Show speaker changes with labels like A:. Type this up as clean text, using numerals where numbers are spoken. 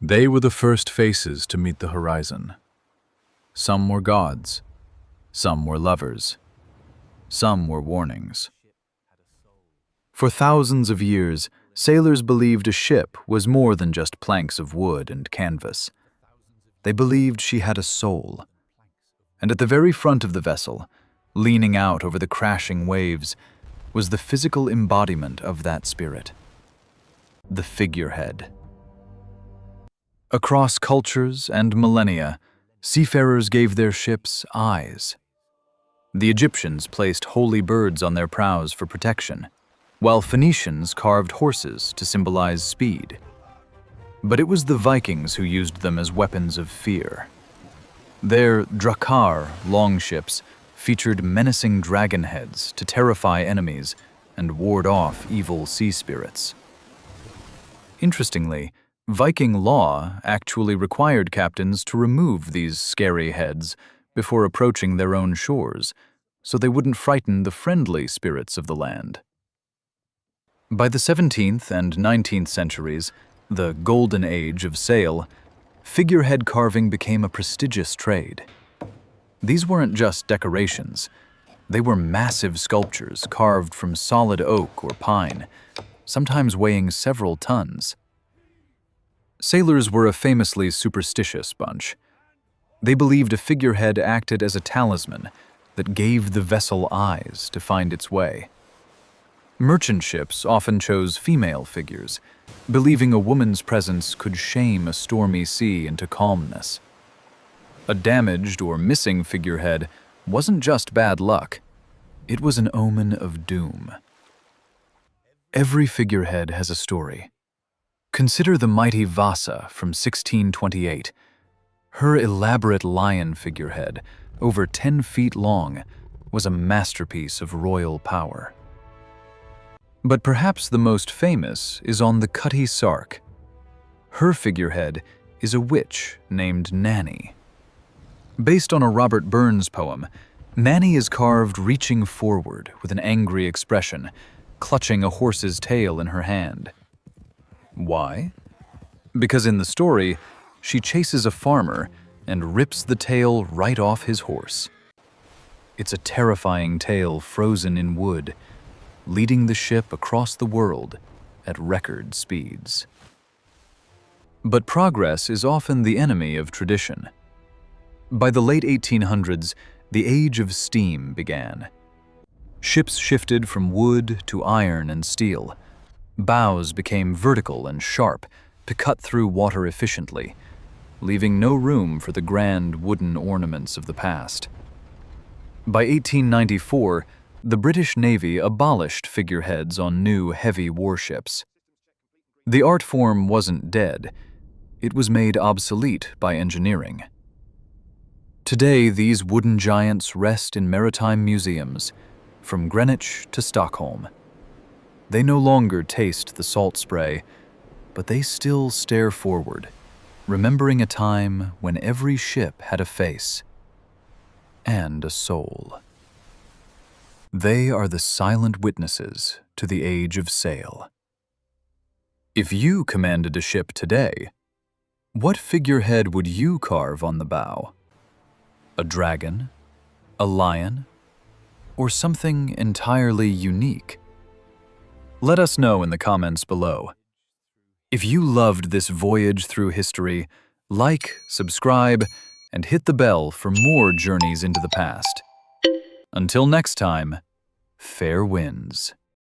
A: They were the first faces to meet the horizon. Some were gods, some were lovers, some were warnings. For thousands of years, sailors believed a ship was more than just planks of wood and canvas. They believed she had a soul. And at the very front of the vessel, leaning out over the crashing waves, was the physical embodiment of that spirit: the figurehead. Across cultures and millennia, seafarers gave their ships eyes. The Egyptians placed holy birds on their prows for protection, while Phoenicians carved horses to symbolize speed. But it was the Vikings who used them as weapons of fear. Their drakkar longships featured menacing dragon heads to terrify enemies and ward off evil sea spirits. Interestingly, Viking law actually required captains to remove these scary heads before approaching their own shores, so they wouldn't frighten the friendly spirits of the land. By the 17th and 19th centuries, the golden age of sail, figurehead carving became a prestigious trade. These weren't just decorations. They were massive sculptures carved from solid oak or pine, sometimes weighing several tons. Sailors were a famously superstitious bunch. They believed a figurehead acted as a talisman that gave the vessel eyes to find its way. Merchant ships often chose female figures, believing a woman's presence could shame a stormy sea into calmness. A damaged or missing figurehead wasn't just bad luck. It was an omen of doom. Every figurehead has a story. Consider the mighty Vasa from 1628. Her elaborate lion figurehead, over 10 feet long, was a masterpiece of royal power. But perhaps the most famous is on the Cutty Sark. Her figurehead is a witch named Nanny. Based on a Robert Burns poem, Nanny is carved reaching forward with an angry expression, clutching a horse's tail in her hand. Why? Because in the story, she chases a farmer and rips the tail right off his horse. It's a terrifying tale frozen in wood, leading the ship across the world at record speeds. But progress is often the enemy of tradition. By the late 1800s, the age of steam began. Ships shifted from wood to iron and steel. Bows became vertical and sharp to cut through water efficiently, leaving no room for the grand wooden ornaments of the past. By 1894, the British Navy abolished figureheads on new heavy warships. The art form wasn't dead. It was made obsolete by engineering. Today, these wooden giants rest in maritime museums, from Greenwich to Stockholm. They no longer taste the salt spray, but they still stare forward, remembering a time when every ship had a face and a soul. They are the silent witnesses to the age of sail. If you commanded a ship today, what figurehead would you carve on the bow? A dragon? A lion? Or something entirely unique? Let us know in the comments below. If you loved this voyage through history, like, subscribe, and hit the bell for more journeys into the past. Until next time, fair winds.